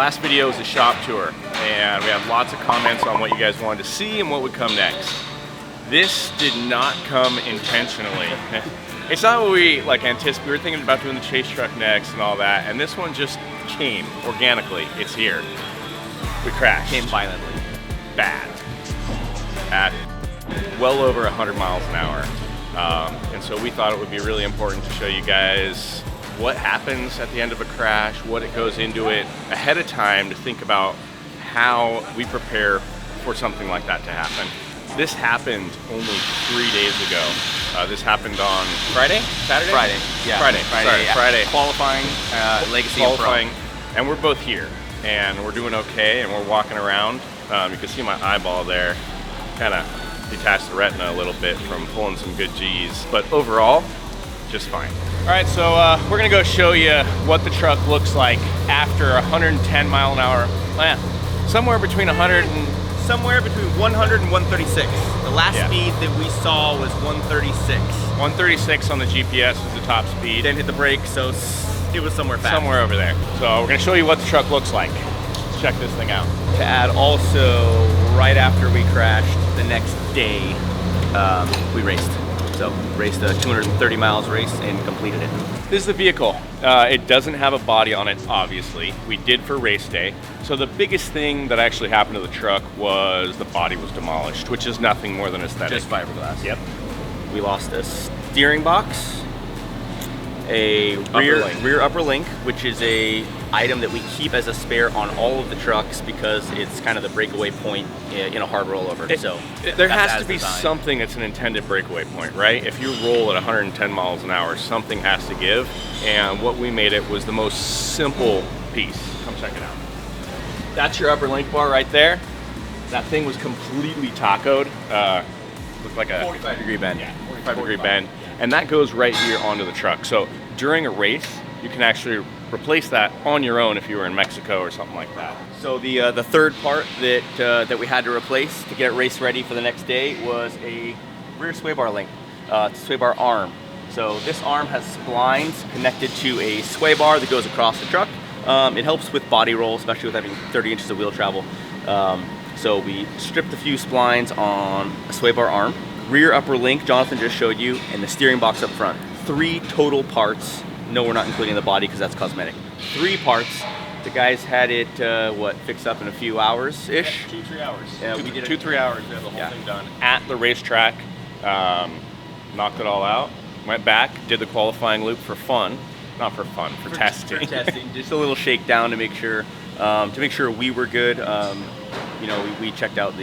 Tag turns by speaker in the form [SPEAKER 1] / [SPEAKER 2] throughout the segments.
[SPEAKER 1] last video was a shop tour, and we had lots of comments on what you guys wanted to see and what would come next. This did not come intentionally. It's not what we anticipated. We were thinking about doing the chase truck next and all that, and this one just came organically. It's here. We crashed.
[SPEAKER 2] Came violently.
[SPEAKER 1] Bad. At well over 100 miles an hour. And so we thought it would be really important to show you guys what happens at the end of a crash, what it goes into it ahead of time to think about how we prepare for something like that to happen. This happened only 3 days ago. This happened on Friday? Saturday?
[SPEAKER 2] Friday. Yeah.
[SPEAKER 1] Friday. Sorry,
[SPEAKER 2] yeah.
[SPEAKER 1] Friday.
[SPEAKER 2] Qualifying, Legacy
[SPEAKER 1] Qualifying,
[SPEAKER 2] and Pro.
[SPEAKER 1] and we're both here, and we're doing okay, and we're walking around. You can see my eyeball there, kind of detached the retina a little bit from pulling some good G's, but overall, just fine. All right, so we're gonna go show you what the truck looks like after 110 mile an hour, somewhere between 100 and
[SPEAKER 2] Somewhere between 100 and 136. The last
[SPEAKER 1] Yeah.
[SPEAKER 2] speed that we saw was 136.
[SPEAKER 1] 136 on the GPS is the top speed.
[SPEAKER 2] Didn't hit the brake, so it was somewhere fast.
[SPEAKER 1] Somewhere over there. So we're gonna show you what the truck looks like. Let's check this thing out.
[SPEAKER 2] To add also, right after we crashed, the next day, we raced. So raced a 230 miles race and completed it.
[SPEAKER 1] This is the vehicle. It doesn't have a body on it, obviously. We did for race day. So the biggest thing that actually happened to the truck was the body was demolished, which is nothing more than aesthetic.
[SPEAKER 2] Just fiberglass.
[SPEAKER 1] Yep.
[SPEAKER 2] We lost a steering box, a rear upper link, which is a item that we keep as a spare on all of the trucks because it's kind of the breakaway point in a hard rollover.
[SPEAKER 1] There has to be something that's an intended breakaway point, right? If you roll at 110 miles an hour, something has to give. And what we made it was the most simple piece. Come check it out. That's your upper link bar right there. That thing was completely tacoed. Looked like a
[SPEAKER 2] 45-degree bend.
[SPEAKER 1] Yeah, 45-degree bend. And that goes right here onto the truck. So during a race, you can actually replace that on your own if you were in Mexico or something like that.
[SPEAKER 2] So the third part that we had to replace to get it race ready for the next day was a rear sway bar link, sway bar arm. So this arm has splines connected to a sway bar that goes across the truck. It helps with body roll, especially with having 30 inches of wheel travel. So we stripped a few splines on a sway bar arm, rear upper link, Jonathan just showed you, and the steering box up front. 3 total parts. No, we're not including the body because that's cosmetic. 3 parts. The guys had it, fixed up in a few hours-ish?
[SPEAKER 1] 2-3 hours.
[SPEAKER 2] Yeah, we did it.
[SPEAKER 1] 2-3 hours, we had the whole thing done. At the racetrack, knocked it all out, went back, did the qualifying loop for fun. Not for fun, for testing.
[SPEAKER 2] For testing, just a little shakedown to make sure we were good. We checked out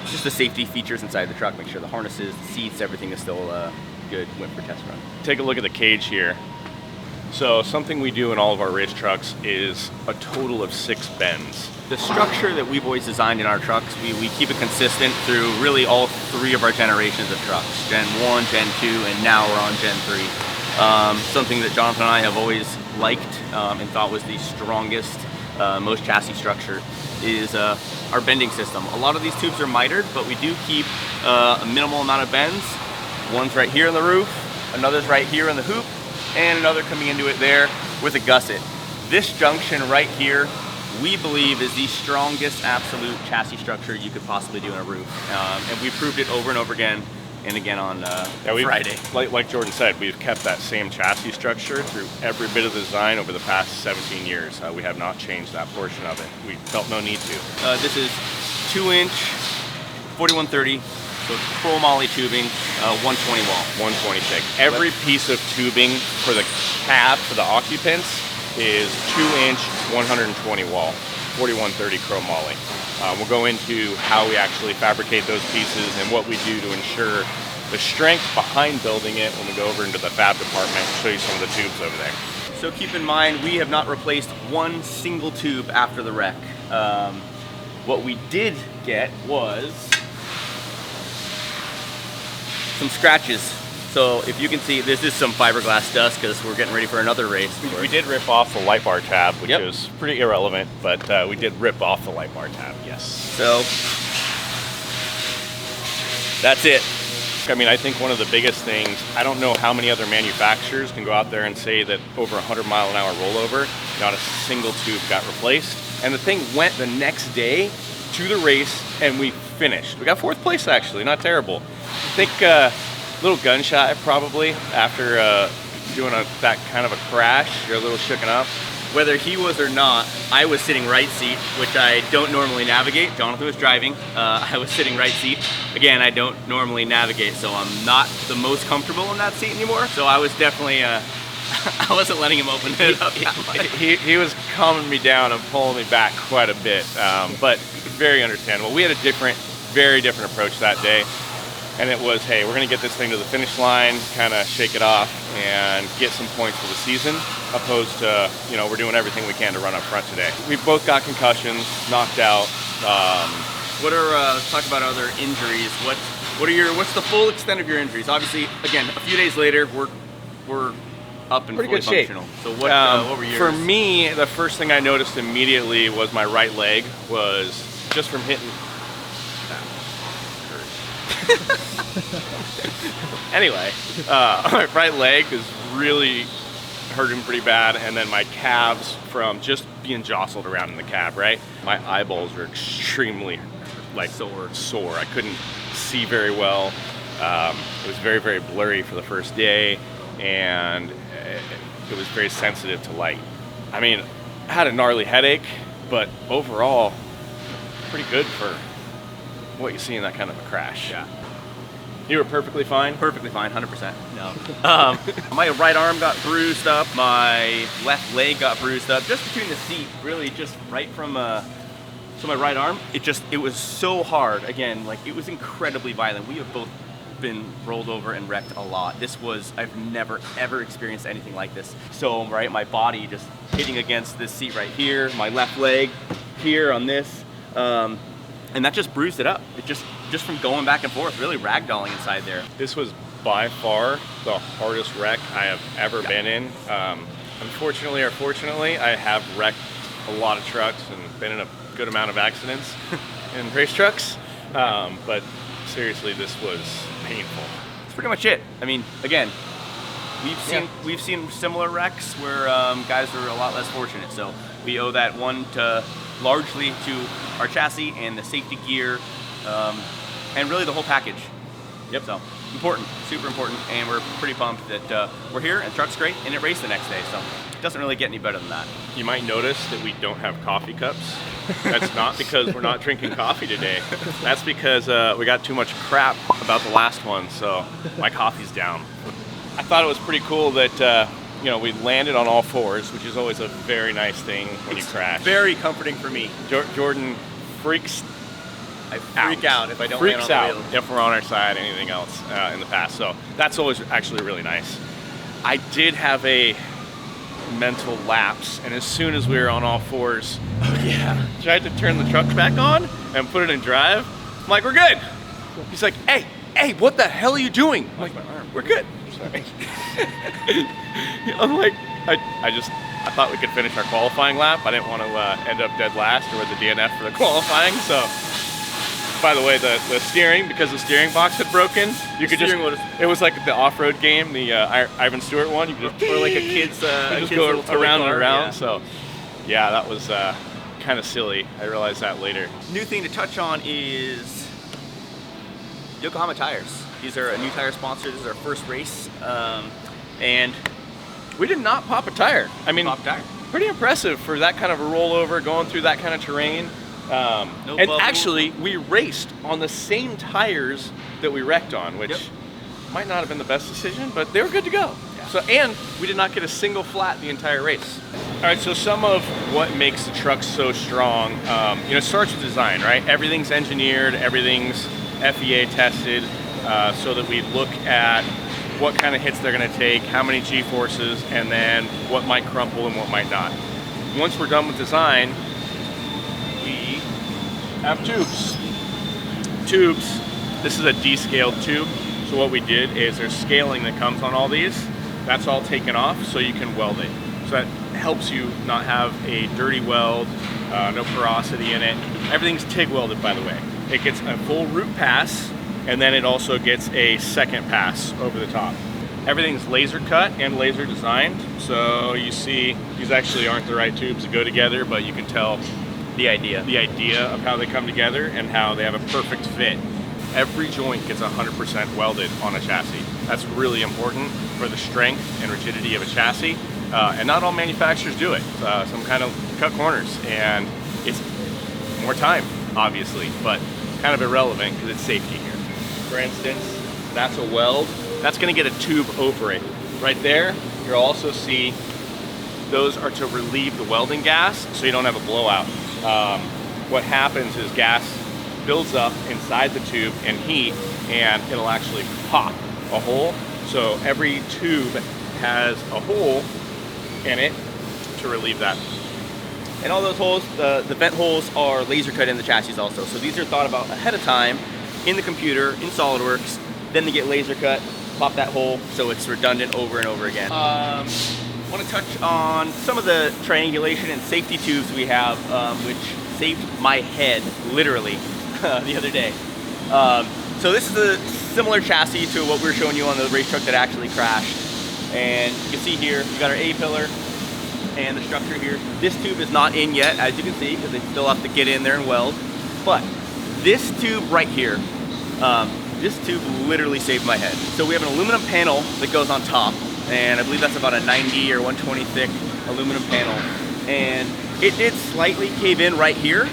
[SPEAKER 2] just the safety features inside the truck, make sure the harnesses, the seats, everything is still good. Went for test run.
[SPEAKER 1] Take a look at the cage here. So something we do in all of our race trucks is a total of 6 bends.
[SPEAKER 2] The structure that we've always designed in our trucks, we keep it consistent through really all 3 of our generations of trucks. Gen 1, Gen 2, and now we're on Gen 3. Something that Jonathan and I have always liked and thought was the strongest, most chassis structure is our bending system. A lot of these tubes are mitered, but we do keep a minimal amount of bends. One's right here in the roof, another's right here in the hoop, and another coming into it there with a gusset. This junction right here, we believe is the strongest absolute chassis structure you could possibly do in a roof. And we proved it over and over again and again on Friday.
[SPEAKER 1] Like Jordan said, we've kept that same chassis structure through every bit of the design over the past 17 years. We have not changed that portion of it. We felt no need to.
[SPEAKER 2] This is 2-inch 4130, so chromoly tubing, 120 wall.
[SPEAKER 1] 126. Every piece of tubing for the cab, for the occupants, is 2-inch 120 wall, 4130 chromoly. We'll go into how we actually fabricate those pieces and what we do to ensure the strength behind building it when we go over into the fab department and show you some of the tubes over there.
[SPEAKER 2] So keep in mind, we have not replaced one single tube after the wreck. What we did get was some scratches. So if you can see, this is some fiberglass dust because we're getting ready for another race.
[SPEAKER 1] We did rip off the light bar tab, which is pretty irrelevant, but we did rip off the light bar tab, yes.
[SPEAKER 2] So that's it.
[SPEAKER 1] I mean, I think one of the biggest things, I don't know how many other manufacturers can go out there and say that over 100 mile an hour rollover, not a single tube got replaced. And the thing went the next day to the race, and we finished. We got 4th place, actually, not terrible. I think little gun shy probably after doing that kind of a crash. You're a little shooken up.
[SPEAKER 2] Whether he was or not, I was sitting right seat, which I don't normally navigate. Jonathan was driving. I was sitting right seat. Again, I don't normally navigate, so I'm not the most comfortable in that seat anymore. So I was definitely, I wasn't letting him open it up that much.
[SPEAKER 1] He was calming me down and pulling me back quite a bit, but very understandable. We had a very different approach that day. And it was, hey, we're going to get this thing to the finish line, kind of shake it off, and get some points for the season, opposed to, you know, we're doing everything we can to run up front today. We both got concussions, knocked out.
[SPEAKER 2] Let's talk about other injuries. What's the full extent of your injuries? Obviously, again, a few days later, we're up and
[SPEAKER 1] pretty
[SPEAKER 2] fully
[SPEAKER 1] good shape.
[SPEAKER 2] functional. So what were yours?
[SPEAKER 1] For me, the first thing I noticed immediately was my right leg was just from hitting. Anyway, my right leg is really hurting pretty bad, and then my calves from just being jostled around in the cab, right? My eyeballs were extremely sore. I couldn't see very well. It was very, very blurry for the first day, and it was very sensitive to light. I mean, I had a gnarly headache, but overall, pretty good for what you see in that kind of a crash.
[SPEAKER 2] Yeah.
[SPEAKER 1] You were perfectly fine?
[SPEAKER 2] Perfectly fine, 100%. No. My right arm got bruised up. My left leg got bruised up. Just between the seat, really just right from so my right arm, it was so hard. Again, like, it was incredibly violent. We have both been rolled over and wrecked a lot. I've never ever experienced anything like this. So, right, my body just hitting against this seat right here, my left leg here on this, and that just bruised it up. It just from going back and forth, really ragdolling inside there.
[SPEAKER 1] This was by far the hardest wreck I have ever been in. Unfortunately or fortunately, I have wrecked a lot of trucks and been in a good amount of accidents in race trucks. But seriously, this was painful.
[SPEAKER 2] That's pretty much it. I mean, again, we've seen similar wrecks where guys are a lot less fortunate. So we owe that one largely to our chassis and the safety gear, and really the whole package.
[SPEAKER 1] Yep.
[SPEAKER 2] So important, super important, and we're pretty pumped that we're here and the truck's great and it raced the next day. So it doesn't really get any better than that.
[SPEAKER 1] You might notice that we don't have coffee cups. That's not because we're not drinking coffee today. That's because we got too much crap about the last one, so my coffee's down. I thought it was pretty cool that we landed on all fours, which is always a very nice thing when you crash.
[SPEAKER 2] Very comforting for me.
[SPEAKER 1] Jordan freaks
[SPEAKER 2] out if I don't land on the wheel.
[SPEAKER 1] If we're on our side, anything else in the past. So that's always actually really nice. I did have a mental lapse, and as soon as we were on all fours, tried to turn the truck back on and put it in drive. I'm like, we're good. He's like, hey, what the hell are you doing? I'm like, we're good. Sorry. I'm like, I thought we could finish our qualifying lap. I didn't want to end up dead last or with the DNF for the qualifying. So, by the way, the steering, because the steering box had broken, you could just, it was like the off-road game, the Ivan Stewart one. You could just,
[SPEAKER 2] or like a kid's
[SPEAKER 1] go around and around. Yeah. So, yeah, that was kind of silly. I realized that later.
[SPEAKER 2] New thing to touch on is Yokohama tires. These are a new tire sponsor. This is our first race, and
[SPEAKER 1] we did not pop a tire. I mean, pretty impressive for that kind of a rollover, going through that kind of terrain. And actually, we raced on the same tires that we wrecked on, which might not have been the best decision, but they were good to go. Yeah. So, and we did not get a single flat the entire race. All right, so some of what makes the truck so strong, it starts with design, right? Everything's engineered, everything's FEA tested, so that we look at what kind of hits they're going to take, how many G-forces, and then what might crumple and what might not. Once we're done with design, we have tubes. This is a descaled tube. So what we did is there's scaling that comes on all these. That's all taken off so you can weld it. So that helps you not have a dirty weld, no porosity in it. Everything's TIG welded, by the way. It gets a full root pass, and then it also gets a second pass over the top. Everything's laser cut and laser designed. So you see, these actually aren't the right tubes to go together, but you can tell
[SPEAKER 2] The idea
[SPEAKER 1] of how they come together and how they have a perfect fit. Every joint gets 100% welded on a chassis. That's really important for the strength and rigidity of a chassis. And not all manufacturers do it. Some kind of cut corners, and it's more time, obviously, but kind of irrelevant because it's safety here. For instance, that's a weld. That's going to get a tube over it. Right there, you'll also see those are to relieve the welding gas so you don't have a blowout. What happens is gas builds up inside the tube and heat, and it'll actually pop a hole. So every tube has a hole in it to relieve that.
[SPEAKER 2] And all those holes, the vent holes are laser cut in the chassis also. So these are thought about ahead of time in the computer, in SolidWorks. Then they get laser cut, pop that hole, so it's redundant over and over again. I want to touch on some of the triangulation and safety tubes we have, which saved my head, literally, the other day. So this is a similar chassis to what we were showing you on the race truck that actually crashed. And you can see here, we got our A-pillar and the structure here. This tube is not in yet, as you can see, because they still have to get in there and weld. But this tube right here, this tube literally saved my head. So we have an aluminum panel that goes on top, and I believe that's about a 90 or 120 thick aluminum panel. And it did slightly cave in right here,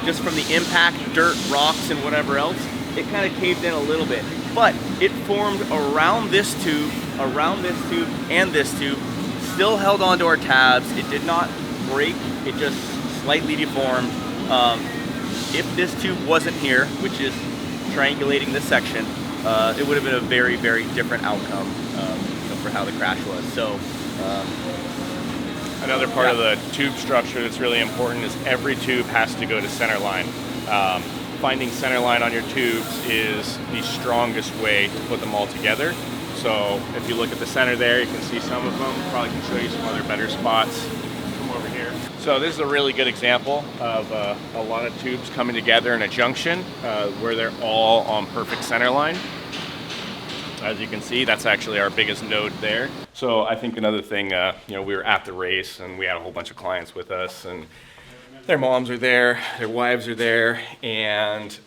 [SPEAKER 2] just from the impact, dirt, rocks, and whatever else. It kind of caved in a little bit, but it formed around this tube, and this tube, still held onto our tabs. It did not break, it just slightly deformed. If this tube wasn't here, which is triangulating this section, it would have been a very, very different outcome for how the crash was. So
[SPEAKER 1] another part of the tube structure that's really important is every tube has to go to center line. Finding center line on your tubes is the strongest way to put them all together. So if you look at the center there, you can see some of them. Probably can show you some other better spots. Come over here. So this is a really good example of a lot of tubes coming together in a junction where they're all on perfect center line. As you can see, that's actually our biggest node there. So I think another thing, we were at the race and we had a whole bunch of clients with us, and their moms are there, their wives are there, and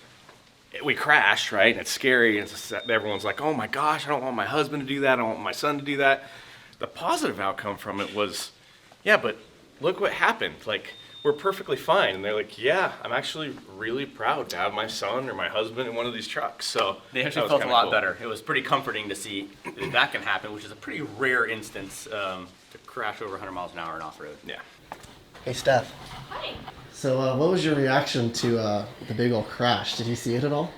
[SPEAKER 1] we crashed, right? And it's scary. And everyone's like, oh my gosh, I don't want my husband to do that. I don't want my son to do that. The positive outcome from it was, yeah, but look what happened. Like, we're perfectly fine. And they're like, yeah, I'm actually really proud to have my son or my husband in one of these trucks. So
[SPEAKER 2] they actually felt a lot better. It was pretty comforting to see that can happen, which is a pretty rare instance to crash over 100 miles an hour in off-road.
[SPEAKER 1] Yeah.
[SPEAKER 3] Hey, Steph.
[SPEAKER 4] Hi.
[SPEAKER 3] So what was your reaction to the big old crash? Did you see it at all?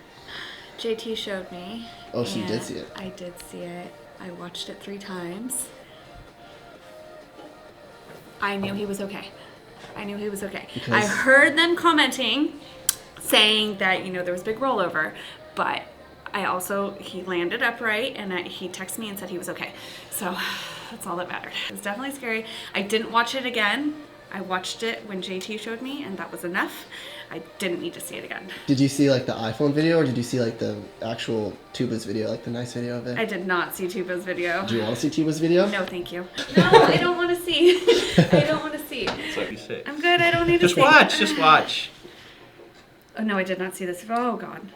[SPEAKER 4] JT showed me.
[SPEAKER 3] Oh, so you did see it?
[SPEAKER 4] I did see it. I watched it 3 times. I knew he was okay.
[SPEAKER 3] Because
[SPEAKER 4] I heard them commenting, saying that, there was a big rollover, but he landed upright, and he texted me and said he was okay. So that's all that mattered. It was definitely scary. I didn't watch it again. I watched it when JT showed me, and that was enough. I didn't need to see it again.
[SPEAKER 3] Did you see like the iPhone video, or did you see like the actual Tuba's video, like the nice video of it?
[SPEAKER 4] I did not see Tuba's video.
[SPEAKER 3] Do you want to see Tuba's video?
[SPEAKER 4] No, thank you. No, I don't want to see. I don't want to see. I'm good. I don't need to see.
[SPEAKER 2] Just watch.
[SPEAKER 4] Oh, no, I did not see this. Oh, God.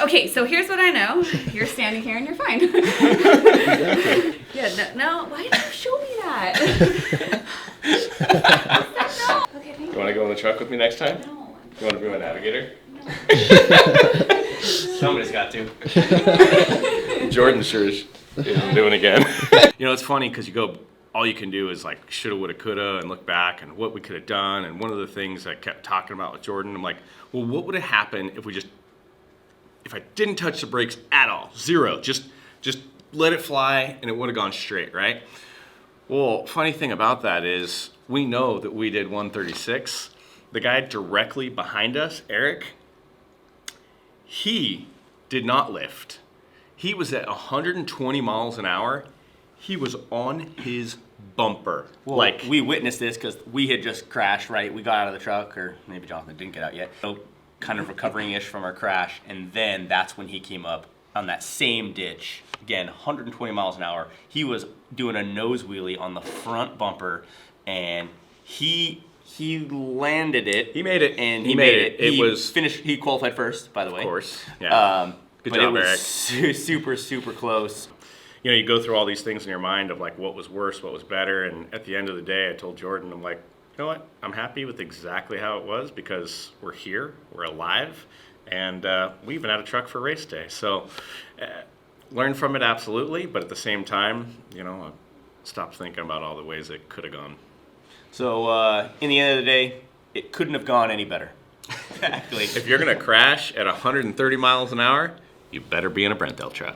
[SPEAKER 4] Okay, so here's what I know. You're standing here and you're fine.
[SPEAKER 3] Exactly.
[SPEAKER 4] Yeah, no, why did you show me that? No. Okay, thank you.
[SPEAKER 1] You want to go in the truck with me next time?
[SPEAKER 4] No.
[SPEAKER 1] You want to be my navigator?
[SPEAKER 2] Somebody's got to.
[SPEAKER 1] Jordan sure is doing again. It's funny because all you can do is like shoulda, woulda, coulda, and look back and what we could have done. And one of the things I kept talking about with Jordan, I'm like, well, what would have happened if I didn't touch the brakes at all? Zero. Just let it fly and it would have gone straight, right? Well, funny thing about that is we know that we did 136. The guy directly behind us, Eric, he did not lift. He was at 120 miles an hour. He was on his bumper.
[SPEAKER 2] Well, we witnessed this because we had just crashed, right? We got out of the truck, or maybe Jonathan didn't get out yet. So kind of recovering-ish from our crash, and then that's when he came up on that same ditch. Again, 120 miles an hour. He was doing a nose wheelie on the front bumper, and He landed it.
[SPEAKER 1] He made it.
[SPEAKER 2] And
[SPEAKER 1] he made it. It was
[SPEAKER 2] finished. He qualified first, by the way.
[SPEAKER 1] Of course. Yeah. Good
[SPEAKER 2] but
[SPEAKER 1] job,
[SPEAKER 2] it was
[SPEAKER 1] Eric.
[SPEAKER 2] super close.
[SPEAKER 1] You know, you go through all these things in your mind of like what was worse, what was better, and at the end of the day, I told Jordan, I'm like, you know what? I'm happy with exactly how it was because we're here, we're alive, and we even had a truck for race day. So learn from it absolutely, but at the same time, you know, stop thinking about all the ways it could have gone.
[SPEAKER 2] So in the end of the day, it couldn't have gone any better.
[SPEAKER 1] Exactly. If you're going to crash at 130 miles an hour, you better be in a Brenthel truck.